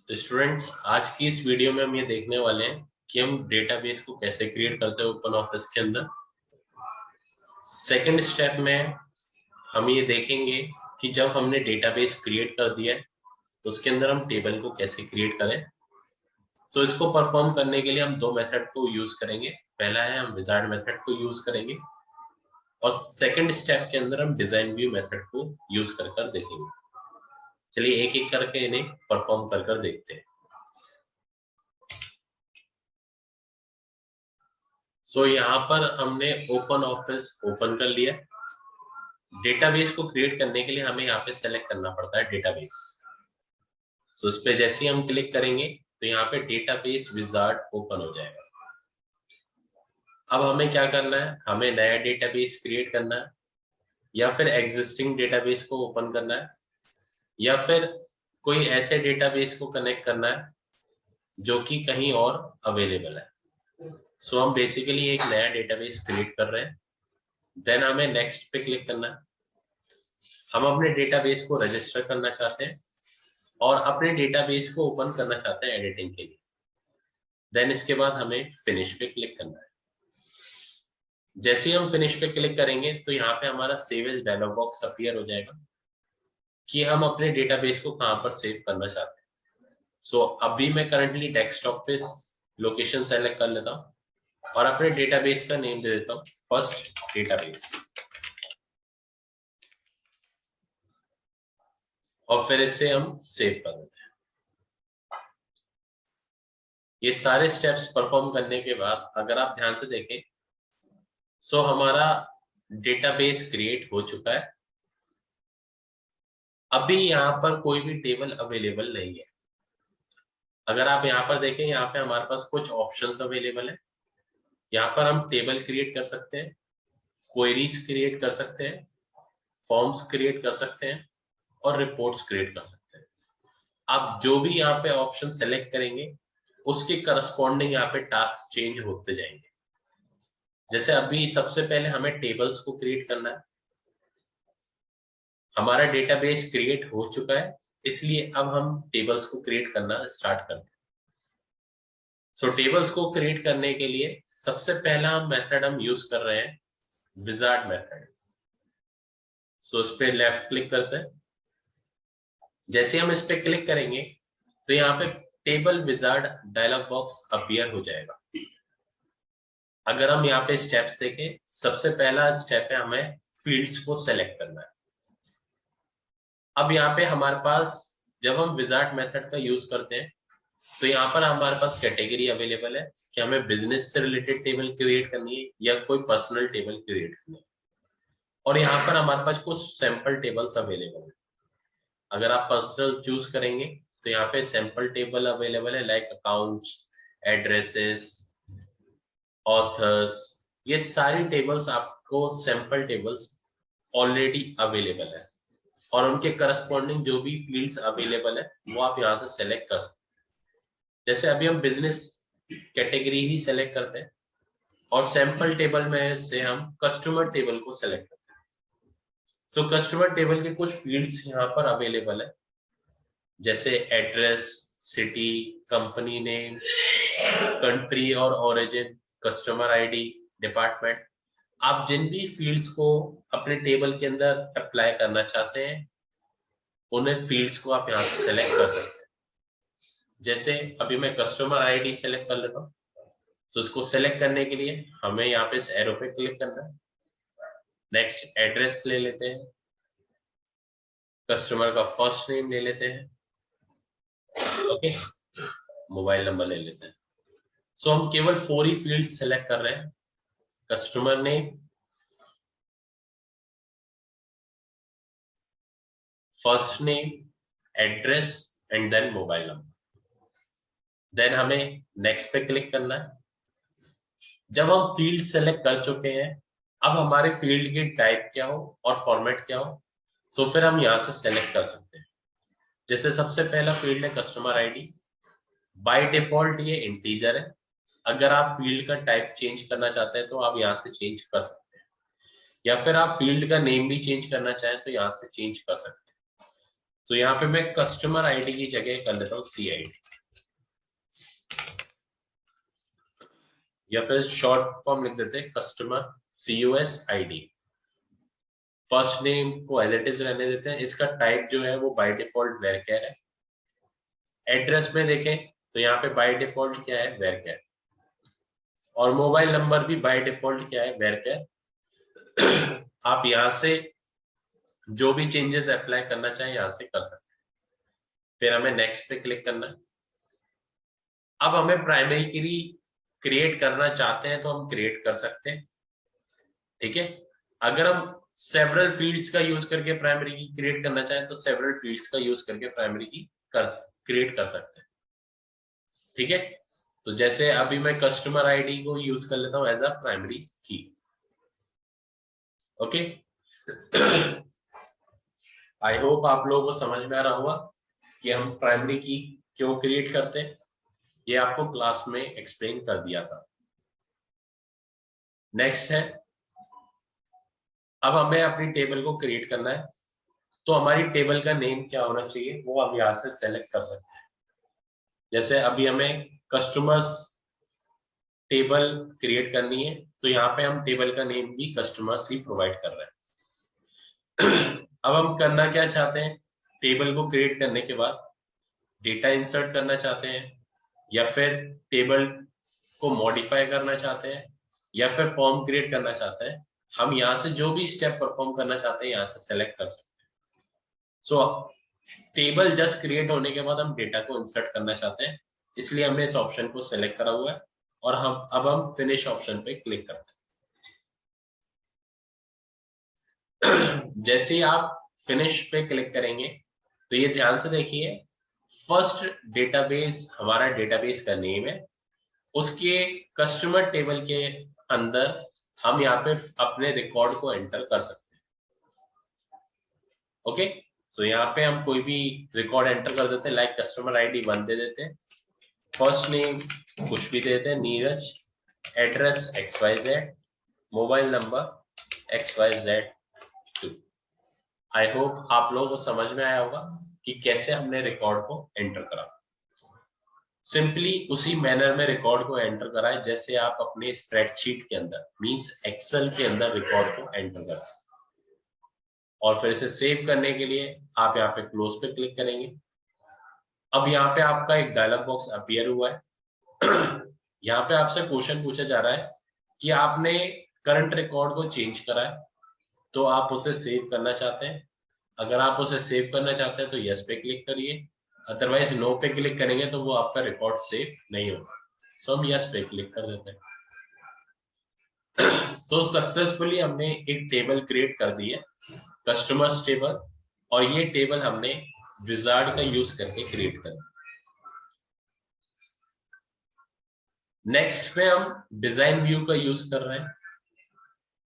Students, आज की इस वीडियो में हम ये देखने वाले हैं कि हम डेटाबेस को कैसे क्रिएट करते हैं ओपन ऑफिस के अंदर। सेकंड स्टेप में हम ये देखेंगे कि जब हमने डेटाबेस क्रिएट कर दिया है तो उसके अंदर हम टेबल को कैसे क्रिएट करें। सो इसको परफॉर्म करने के लिए हम दो मेथड को यूज करेंगे। पहला है हम विजार्ड मेथड को यूज करेंगे और सेकंड स्टेप के अंदर हम डिजाइन व्यू मेथड को यूज कर देखेंगे। चलिए एक एक करके इन्हें परफॉर्म कर देखते हैं। सो यहाँ पर हमने ओपन ऑफिस ओपन कर लिया। डेटाबेस को क्रिएट करने के लिए हमें यहाँ पे सेलेक्ट करना पड़ता है डेटाबेस। सो इस पे जैसे ही हम क्लिक करेंगे तो यहाँ पे डेटाबेस विजार्ड ओपन हो जाएगा। अब हमें क्या करना है, हमें नया डेटाबेस क्रिएट करना है या फिर एग्जिस्टिंग डेटाबेस को ओपन करना है या फिर कोई ऐसे डेटाबेस को कनेक्ट करना है जो कि कहीं और अवेलेबल है। सो हम बेसिकली एक नया डेटाबेस क्रिएट कर रहे हैं। देन हमें नेक्स्ट पे क्लिक करना है। हम अपने डेटाबेस को रजिस्टर करना चाहते हैं और अपने डेटाबेस को ओपन करना चाहते हैं एडिटिंग के लिए। देन इसके बाद हमें फिनिश पे क्लिक करना है। जैसे ही हम फिनिश पे क्लिक करेंगे तो यहाँ पे हमारा save as dialog box appear हो जाएगा कि हम अपने डेटाबेस को कहाँ पर सेव करना चाहते हैं। सो अभी मैं करंटली डेस्कटॉप पे लोकेशन सेलेक्ट कर लेता हूँ और अपने डेटाबेस का नेम दे देता हूँ फर्स्ट डेटाबेस और फिर इसे हम सेव कर देते हैं। ये सारे स्टेप्स परफॉर्म करने के बाद अगर आप ध्यान से देखें सो हमारा डेटाबेस क्रिएट हो चुका है। अभी यहाँ पर कोई भी टेबल अवेलेबल नहीं है। अगर आप यहाँ पर देखें, यहाँ पे हमारे पास कुछ ऑप्शंस अवेलेबल है। यहाँ पर हम टेबल क्रिएट कर सकते हैं, क्वेरीज क्रिएट कर सकते हैं, फॉर्म्स क्रिएट कर सकते हैं और रिपोर्ट्स क्रिएट कर सकते हैं। आप जो भी यहाँ पे ऑप्शन सेलेक्ट करेंगे उसके करस्पॉन्डिंग यहाँ पे टास्क चेंज होते जाएंगे। जैसे अभी सबसे पहले हमें टेबल्स को क्रिएट करना है। हमारा डेटाबेस क्रिएट हो चुका है, इसलिए अब हम टेबल्स को क्रिएट करना स्टार्ट करते हैं। सो टेबल्स को क्रिएट करने के लिए सबसे पहला मेथड हम यूज कर रहे हैं विजार्ड मेथड। सो इस पे लेफ्ट क्लिक करते हैं। जैसे हम इस पे क्लिक करेंगे तो यहाँ पे table wizard dialog box appear हो जाएगा। अगर हम यहाँ पे स्टेप्स देखें, सबसे पहला स्टेप है हमें फील्ड्स को सेलेक्ट करना है। अब यहाँ पे हमारे पास जब हम विजार्ड मेथड का यूज करते हैं तो यहाँ पर हमारे पास कैटेगरी अवेलेबल है कि हमें बिजनेस से रिलेटेड टेबल क्रिएट करनी है या कोई पर्सनल टेबल क्रिएट करनी है। और यहाँ पर हमारे पास कुछ सैंपल टेबल्स अवेलेबल है। अगर आप पर्सनल चूज करेंगे तो यहाँ पे सैंपल टेबल अवेलेबल है लाइक अकाउंट्स, एड्रेसेस, ऑथर्स। ये सारी टेबल्स आपको सैंपल टेबल्स ऑलरेडी अवेलेबल है और उनके करस्पॉन्डिंग जो भी फील्ड्स अवेलेबल है वो आप यहाँ से सेलेक्ट कर सकते हैं। जैसे अभी हम बिजनेस कैटेगरी ही सेलेक्ट करते हैं और सैंपल टेबल में से हम कस्टमर टेबल को सेलेक्ट करते हैं। सो कस्टमर टेबल के कुछ फील्ड्स यहाँ पर अवेलेबल है जैसे address, city, company name, country और ओरिजिन, कस्टमर आईडी, डिपार्टमेंट। आप जिन भी फील्ड्स को अपने टेबल के अंदर अप्लाई करना चाहते हैं उन्हें फील्ड्स को आप यहाँ से सेलेक्ट कर सकते हैं। जैसे अभी मैं कस्टमर आईडी सेलेक्ट कर लेता हूँ। तो इसको सेलेक्ट करने के लिए हमें यहाँ पे इस एरो पे क्लिक करना है। नेक्स्ट एड्रेस ले लेते हैं, कस्टमर का फर्स्ट नेम ले लेते हैं, ओके, मोबाइल नंबर ले लेते हैं। सो हम केवल 4 ही फील्ड सेलेक्ट कर रहे हैं, customer name, first name, address and then mobile number. Then हमें नेक्स्ट पे क्लिक करना है। जब हम फील्ड सेलेक्ट कर चुके हैं, अब हमारे फील्ड की टाइप क्या हो और फॉर्मेट क्या हो, सो फिर हम यहाँ से सेलेक्ट कर सकते हैं। जैसे सबसे पहला फील्ड है कस्टमर आईडी। बाय डिफॉल्ट ये इंटीजर है। अगर आप फील्ड का टाइप चेंज करना चाहते हैं तो आप यहाँ से चेंज कर सकते हैं या फिर आप फील्ड का नेम भी चेंज करना चाहें तो यहाँ से चेंज कर सकते हैं। तो यहाँ पे मैं कस्टमर आईडी की जगह कर लेता हूँ CID, या फिर शॉर्ट फॉर्म लिख देते हैं कस्टमर CUSID। फर्स्ट नेम को एज इट इज रहने देते हैं। इसका टाइप जो है वो बाय डिफॉल्ट वेरचर है। एड्रेस में देखें तो यहाँ पे बाय डिफॉल्ट क्या है, वेरचर। और मोबाइल नंबर भी बाय डिफॉल्ट क्या है, वेरचर। आप यहाँ से जो भी चेंजेस अप्लाई करना चाहें यहाँ से कर सकते हैं। फिर हमें नेक्स्ट पे क्लिक करना है। अब हमें प्राइमरी की क्रिएट करना चाहते हैं तो हम क्रिएट कर सकते हैं, ठीक है। अगर हम सेवरल फील्ड्स का यूज करके प्राइमरी की क्रिएट करना चाहें तो सेवरल फील्ड्स का यूज करके प्राइमरी की क्रिएट कर सकते हैं, ठीक है। तो जैसे अभी मैं कस्टमर आईडी को यूज कर लेता हूं एज अ प्राइमरी की, ओके। आई होप आप लोगों को समझ में आ रहा होगा कि हम प्राइमरी की क्यों क्रिएट करते हैं। ये आपको क्लास में एक्सप्लेन कर दिया था। नेक्स्ट है, अब हमें अपनी टेबल को क्रिएट करना है, तो हमारी टेबल का नेम क्या होना चाहिए वो हम यहाँ से सेलेक्ट कर सकते हैं। जैसे अभी हमें कस्टमर्स टेबल क्रिएट करनी है, तो यहाँ पे हम टेबल का नेम भी कस्टमर्स ही प्रोवाइड कर रहे हैं। अब हम करना क्या चाहते हैं, टेबल को क्रिएट करने के बाद डेटा इंसर्ट करना चाहते हैं, या फिर टेबल को मॉडिफाई करना चाहते हैं, या फिर फॉर्म क्रिएट करना चाहते हैं। हम यहाँ से जो भी स्टेप परफॉर्म करना चाहते हैं यहाँ से सेलेक्ट कर सकते हैं। सो टेबल जस्ट क्रिएट होने के बाद हम डेटा को इंसर्ट करना चाहते हैं, इसलिए हमने इस ऑप्शन को सेलेक्ट करा हुआ है। और हम फिनिश ऑप्शन पे क्लिक करते हैं। जैसे ही आप फिनिश पे क्लिक करेंगे तो ये ध्यान से देखिए, फर्स्ट डेटाबेस हमारा डेटाबेस का नेम है, उसके कस्टमर टेबल के अंदर हम यहाँ पे अपने रिकॉर्ड को एंटर कर सकते हैं, ओके। तो यहाँ पे हम कोई भी रिकॉर्ड एंटर कर देते हैं, लाइक कस्टमर आईडी 1 दे देते हैं, फर्स्ट नेम कुछ भी दे देते हैं, Neeraj, address XYZ, mobile number XYZ2। I hope आप लोगों को समझ में आया होगा कि कैसे हमने रिकॉर्ड को एंटर करा। सिंपली उसी मैनर में रिकॉर्ड को एंटर कराएं जैसे आप अपने स्प्रेडशीट के अंदर मींस एक्सेल के अंदर रिकॉर्ड को एंटर कराएं। और फिर इसे सेव करने के लिए आप यहाँ पे क्लोज पे क्लिक करेंगे। अब यहाँ पे आपका एक डायलॉग बॉक्स अपीयर हुआ है। यहाँ पे आपसे क्वेश्चन पूछा जा रहा है कि आपने करंट रिकॉर्ड को चेंज करा है, तो आप उसे सेव करना चाहते हैं। अगर आप उसे सेव करना चाहते हैं तो यस पे क्लिक करिए, अदरवाइज नो पे क्लिक करेंगे तो वो आपका रिकॉर्ड सेव नहीं होगा। सो हम यस पे क्लिक कर देते हैं। सो सक्सेसफुली हमने एक टेबल क्रिएट कर दी है, कस्टमर्स टेबल, और ये टेबल हमने विजार्ड का यूज करके क्रिएट कर। नेक्स्ट पे हम डिजाइन व्यू का यूज कर रहे हैं।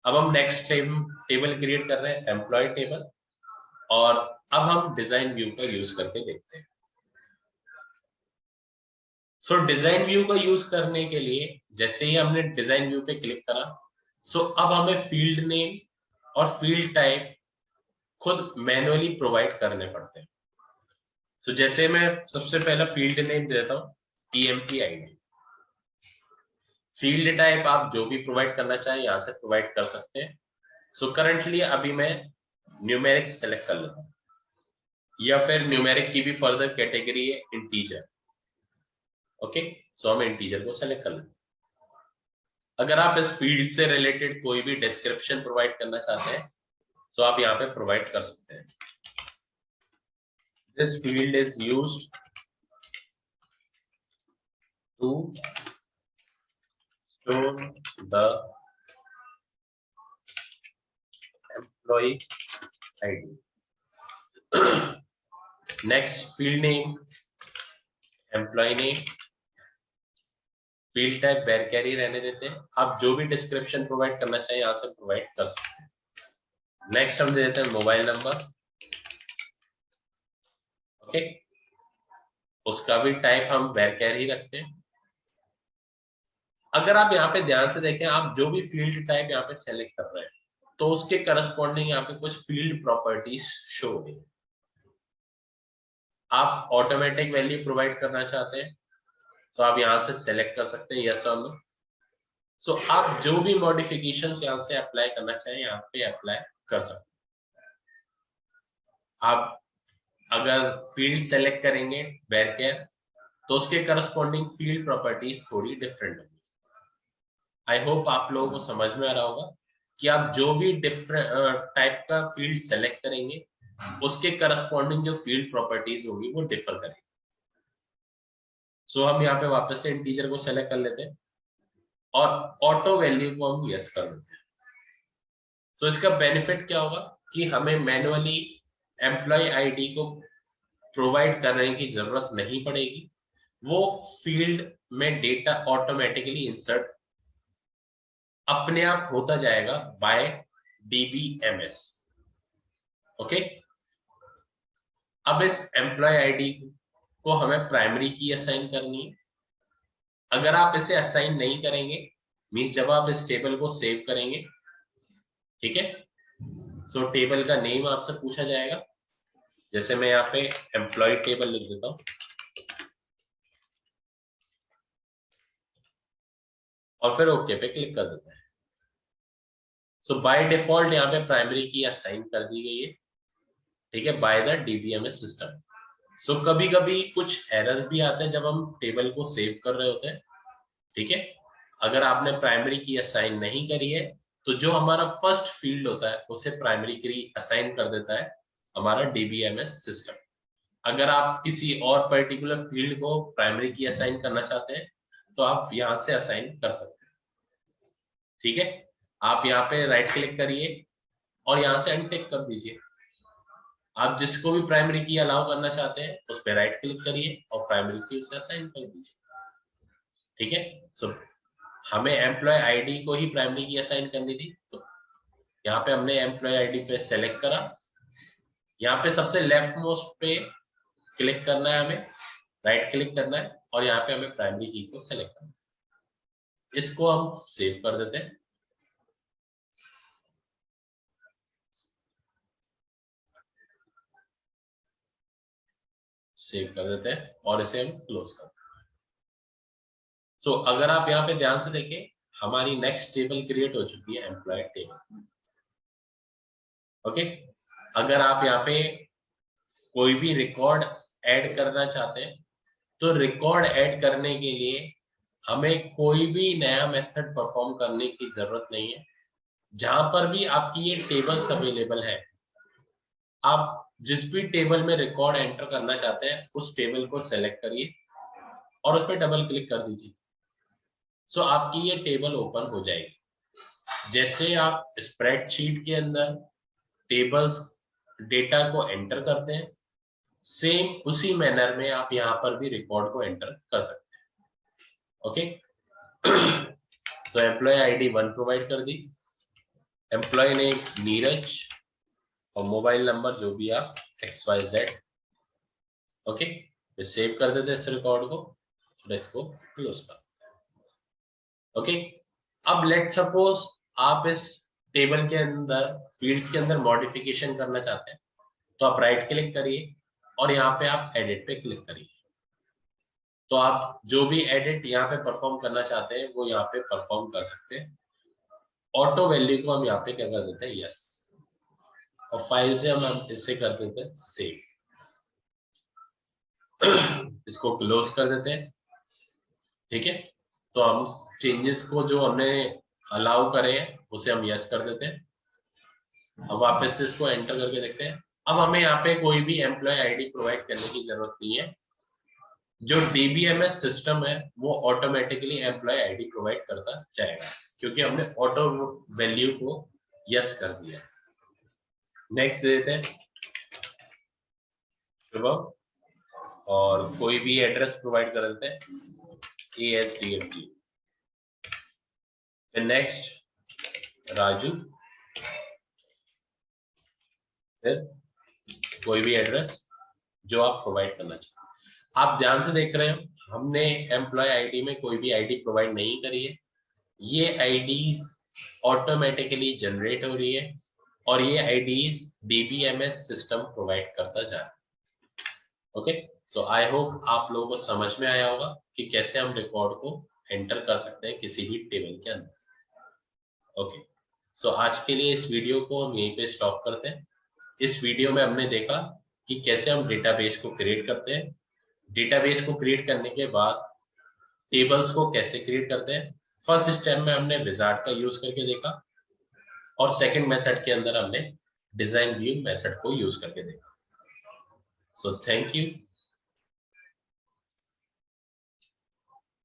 अब हम नेक्स्ट टेबल क्रिएट कर रहे हैं, एम्प्लॉय टेबल, और अब हम डिजाइन व्यू का यूज करके देखते हैं। सो डिजाइन व्यू का यूज करने के लिए जैसे ही हमने डिजाइन व्यू पे क्लिक करा, सो अब हमें फील्ड नेम और फील्ड टाइप खुद मैनुअली प्रोवाइड करने पड़ते हैं। सो जैसे मैं सबसे पहला फील्ड नेम देता हूँ TMP ID। फील्ड टाइप आप जो भी प्रोवाइड करना चाहें यहाँ से प्रोवाइड कर सकते हैं। सो करंटली अभी मैं न्यूमेरिक सेलेक्ट कर लेता हूँ, या फिर न्यूमेरिक की भी फर्दर कैटेगरी है इंटीजर, ओके। सो हम इंटीजर को सेलेक्ट कर लेते हैं। अगर आप इस फील्ड से रिलेटेड कोई भी डिस्क्रिप्शन प्रोवाइड करना चाहते हैं तो आप यहाँ पे प्रोवाइड कर सकते हैं। This field is used to store the employee ID। Next field name employee name, field type varchar ही रहने देते हैं। आप जो भी डिस्क्रिप्शन प्रोवाइड करना चाहिए यहाँ से प्रोवाइड कर सकते हैं। नेक्स्ट हम दे देते हैं मोबाइल नंबर, ओके। उसका भी टाइप हम वेरचर ही रखते हैं। अगर आप यहाँ पे ध्यान से देखें, आप जो भी फील्ड टाइप यहाँ पे सेलेक्ट कर रहे हैं तो उसके करस्पॉन्डिंग यहाँ पे कुछ फील्ड प्रॉपर्टीज शो हो रही है। आप ऑटोमेटिक वैल्यू प्रोवाइड करना चाहते हैं तो आप यहाँ से सेलेक्ट कर सकते हैं यस और नो। सो आप जो भी मॉडिफिकेशंस यहाँ से अप्लाई करना चाहें यहाँ पे अप्लाई कर सकते हैं। आप अगर फील्ड सेलेक्ट करेंगे वेरकेयर तो उसके करस्पॉन्डिंग फील्ड प्रॉपर्टीज थोड़ी डिफरेंट होगी। आई होप आप लोगों को समझ में आ रहा होगा कि आप जो भी डिफरेंट टाइप का फील्ड सेलेक्ट करेंगे उसके करस्पॉन्डिंग जो फील्ड प्रॉपर्टीज होगी वो डिफर करेंगे। सो हम यहाँ पे वापस से इंटीजर को सेलेक्ट कर लेते हैं और ऑटो वैल्यू को हम यस कर देते हैं। सो इसका बेनिफिट क्या होगा कि हमें मैन्युअली एम्प्लॉय आईडी को प्रोवाइड करने की जरूरत नहीं पड़ेगी, वो फील्ड में डेटा ऑटोमेटिकली इंसर्ट अपने आप होता जाएगा बाय DBMS। ओके, अब इस एम्प्लॉय आईडी को हमें प्राइमरी की असाइन करनी है। अगर आप इसे असाइन नहीं करेंगे मींस जब आप इस टेबल को सेव करेंगे, ठीक है, सो टेबल का नेम आपसे पूछा जाएगा। जैसे मैं यहाँ पे एम्प्लॉय टेबल लिख देता हूं और फिर ओके पे क्लिक कर देते हैं। सो बाय डिफॉल्ट यहाँ पे प्राइमरी की असाइन कर दी गई है, ठीक है, बाय द DBMS सिस्टम। सो कभी कभी कुछ एरर भी आते हैं जब हम टेबल को सेव कर रहे होते हैं, ठीक है। अगर आपने प्राइमरी की असाइन नहीं करी है तो जो हमारा फर्स्ट फील्ड होता है उसे प्राइमरी की असाइन कर देता है हमारा DBMS सिस्टम। अगर आप किसी और पर्टिकुलर फील्ड को प्राइमरी की असाइन करना चाहते हैं तो आप यहां से असाइन कर सकते हैं, ठीक है। आप यहाँ पे राइट क्लिक करिए और यहाँ से अनटिक कर दीजिए। आप जिसको भी प्राइमरी की अलाउ करना चाहते हैं उस पर राइट क्लिक करिए और प्राइमरी की उसे असाइन कर दीजिए, ठीक है। सो हमें एम्प्लॉय आईडी को ही प्राइमरी की असाइन करनी थी, तो यहाँ पे हमने एम्प्लॉय आईडी पे सेलेक्ट करा। यहाँ पे सबसे लेफ्ट मोस्ट पे क्लिक करना है, हमें राइट क्लिक करना है और यहाँ पे हमें प्राइमरी की को सेलेक्ट करना है। इसको हम सेव कर देते हैं। सेव कर देते हैं और इसे हम क्लोज कर देते हैं। सो अगर आप यहाँ पे ध्यान से देखें हमारी नेक्स्ट टेबल क्रिएट हो चुकी है, एम्प्लॉय टेबल। ओके, अगर आप यहाँ पे कोई भी रिकॉर्ड ऐड करना चाहते हैं तो रिकॉर्ड ऐड करने के लिए हमें कोई भी नया मेथड परफॉर्म करने की जरूरत नहीं है। जहां पर भी आपकी ये टेबल्स अवेलेबल है, आप जिस भी टेबल में रिकॉर्ड एंटर करना चाहते हैं उस टेबल को सेलेक्ट करिए और उस पर डबल क्लिक कर दीजिए। सो आपकी ये टेबल ओपन हो जाएगी। जैसे आप स्प्रेडशीट के अंदर टेबल्स डेटा को एंटर करते हैं, सेम उसी मैनर में आप यहाँ पर भी रिकॉर्ड को एंटर कर सकते हैं। ओके, सो एम्प्लॉय आईडी 1 प्रोवाइड कर दी, एम्प्लॉय नेम नीरज और मोबाइल नंबर जो भी आप XYZ। ओके, सेव कर देते हैं इस रिकॉर्ड को और इसको क्लोज कर देते हैं। ओके, अब लेट सपोज आप इस टेबल के अंदर फील्ड्स के अंदर मॉडिफिकेशन करना चाहते हैं तो आप राइट क्लिक करिए और यहाँ पे आप एडिट पे क्लिक करिए। तो आप जो भी एडिट यहाँ पे परफॉर्म करना चाहते हैं वो यहाँ पे परफॉर्म कर सकते हैं। ऑटो वैल्यू को हम यहाँ पे क्या कर देते हैं, यस, और फाइल से हम इसे कर देते हैं सेव। इसको क्लोज कर देते हैं, ठीक है। तो हम चेंजेस को जो हमने अलाउ करे हैं उसे हम यस कर देते हैं। अब वापस से इसको एंटर करके देखते हैं। अब हमें यहाँ पे कोई भी एम्प्लॉय आईडी प्रोवाइड करने की जरूरत नहीं है। जो DBMS सिस्टम है वो ऑटोमेटिकली एम्प्लॉय आईडी प्रोवाइड करता जाएगा क्योंकि हमने ऑटो वैल्यू को यस कर दिया। नेक्स्ट देते हैं शुभम और कोई भी एड्रेस प्रोवाइड कर देते हैं ASDFG। नेक्स्ट राजू, फिर कोई भी एड्रेस जो आप प्रोवाइड करना चाहते हैं। आप ध्यान से देख रहे हो हमने एम्प्लॉय आईडी में कोई भी आईडी प्रोवाइड नहीं करी है। ये आईडीज ऑटोमेटिकली जनरेट हो रही है और ये आईडीज DBMS सिस्टम प्रोवाइड करता जा रहा है। ओके, सो आई होप आप लोगों को समझ में आया होगा कि कैसे हम रिकॉर्ड को एंटर कर सकते हैं किसी भी टेबल के अंदर। ओके, सो आज के लिए इस वीडियो को हम यहीं पे स्टॉप करते हैं। इस वीडियो में हमने देखा कि कैसे हम डेटाबेस को क्रिएट करते हैं, डेटाबेस को क्रिएट करने के बाद टेबल्स को कैसे क्रिएट करते हैं। फर्स्ट स्टेप में हमने विजार्ड का यूज करके देखा और सेकंड मेथड के अंदर हमने डिजाइन व्यू मेथड को यूज करके देखा। So thank you.